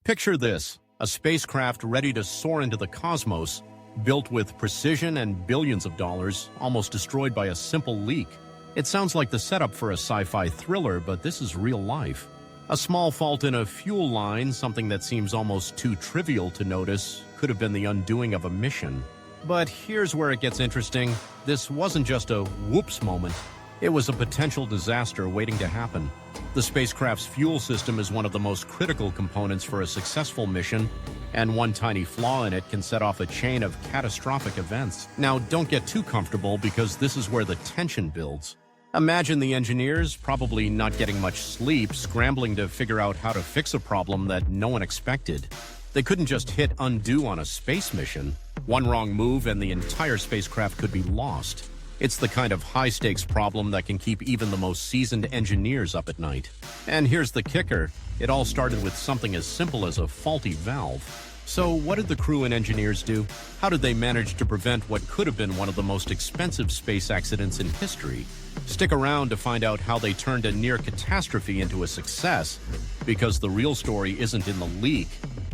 Picture this, a spacecraft ready to soar into the cosmos, built with precision and billions of dollars, almost destroyed by a simple leak. It sounds like the setup for a sci-fi thriller, but this is real life. A small fault in a fuel line, something that seems almost too trivial to notice, could have been the undoing of a mission. But here's where it gets interesting. This wasn't just a whoops moment. It was a potential disaster waiting to happen. The spacecraft's fuel system is one of the most critical components for a successful mission, and one tiny flaw in it can set off a chain of catastrophic events. Now, don't get too comfortable because this is where the tension builds. Imagine the engineers, probably not getting much sleep, scrambling to figure out how to fix a problem that no one expected. They couldn't just hit undo on a space mission. One wrong move and the entire spacecraft could be lost. It's the kind of high-stakes problem that can keep even the most seasoned engineers up at night. And here's the kicker. It all started with something as simple as a faulty valve. So what did the crew and engineers do? How did they manage to prevent what could have been one of the most expensive space accidents in history? Stick around to find out how they turned a near catastrophe into a success, because the real story isn't in the leak,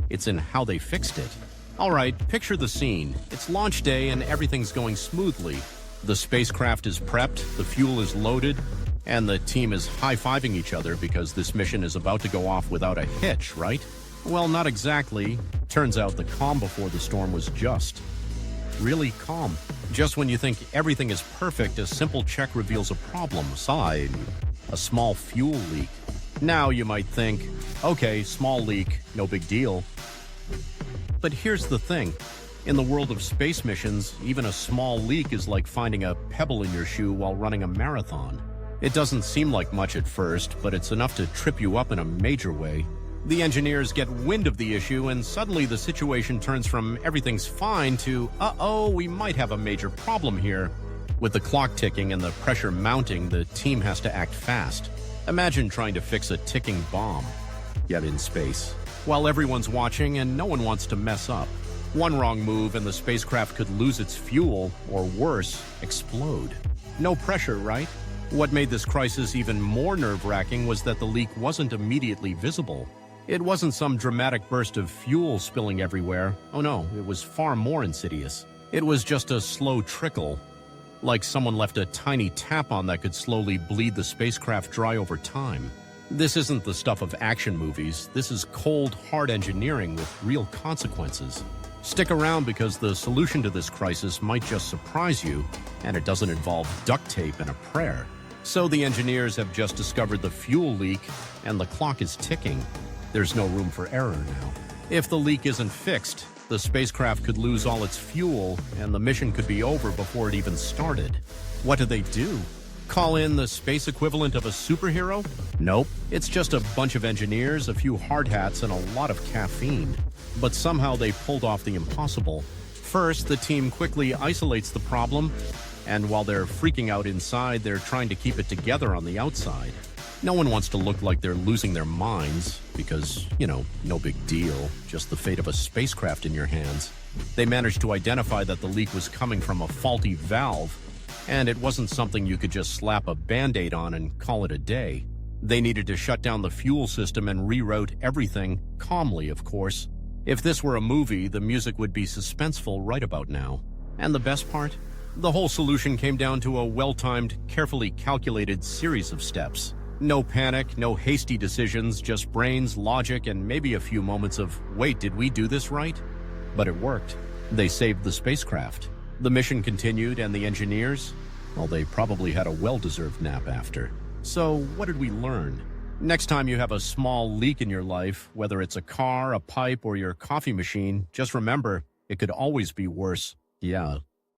it's in how they fixed it. All right, picture the scene. It's launch day and everything's going smoothly. The spacecraft is prepped, the fuel is loaded, and the team is high-fiving each other because this mission is about to go off without a hitch, right? Well, not exactly. Turns out the calm before the storm was just really calm. Just when you think everything is perfect, a simple check reveals a problem, a small fuel leak. Now you might think, okay, small leak, no big deal. But here's the thing. In the world of space missions, even a small leak is like finding a pebble in your shoe while running a marathon. It doesn't seem like much at first, but it's enough to trip you up in a major way. The engineers get wind of the issue, and suddenly the situation turns from everything's fine to, uh-oh, we might have a major problem here. With the clock ticking and the pressure mounting, the team has to act fast. Imagine trying to fix a ticking bomb, yet in space, while everyone's watching and no one wants to mess up. One wrong move and the spacecraft could lose its fuel, or worse, explode. No pressure, right? What made this crisis even more nerve-wracking was that the leak wasn't immediately visible. It wasn't some dramatic burst of fuel spilling everywhere. Oh no, it was far more insidious. It was just a slow trickle, like someone left a tiny tap-on that could slowly bleed the spacecraft dry over time. This isn't the stuff of action movies. This is cold, hard engineering with real consequences. Stick around because the solution to this crisis might just surprise you, and it doesn't involve duct tape and a prayer. So the engineers have just discovered the fuel leak, and the clock is ticking. There's no room for error now. If the leak isn't fixed, the spacecraft could lose all its fuel, and the mission could be over before it even started. What do? Call in the space equivalent of a superhero? Nope. It's just a bunch of engineers, a few hard hats, and a lot of caffeine. But somehow they pulled off the impossible. First, the team quickly isolates the problem, and while they're freaking out inside, they're trying to keep it together on the outside. No one wants to look like they're losing their minds, because, no big deal, just the fate of a spacecraft in your hands. They managed to identify that the leak was coming from a faulty valve, and it wasn't something you could just slap a Band-Aid on and call it a day. They needed to shut down the fuel system and reroute everything, calmly, of course. If this were a movie, the music would be suspenseful right about now. And the best part? The whole solution came down to a well-timed, carefully calculated series of steps. No panic, no hasty decisions, just brains, logic, and maybe a few moments of, wait, did we do this right? But it worked. They saved the spacecraft. The mission continued, and the engineers, well, they probably had a well-deserved nap after. So, what did we learn? Next time you have a small leak in your life, whether it's a car, a pipe, or your coffee machine, just remember, it could always be worse. Yeah,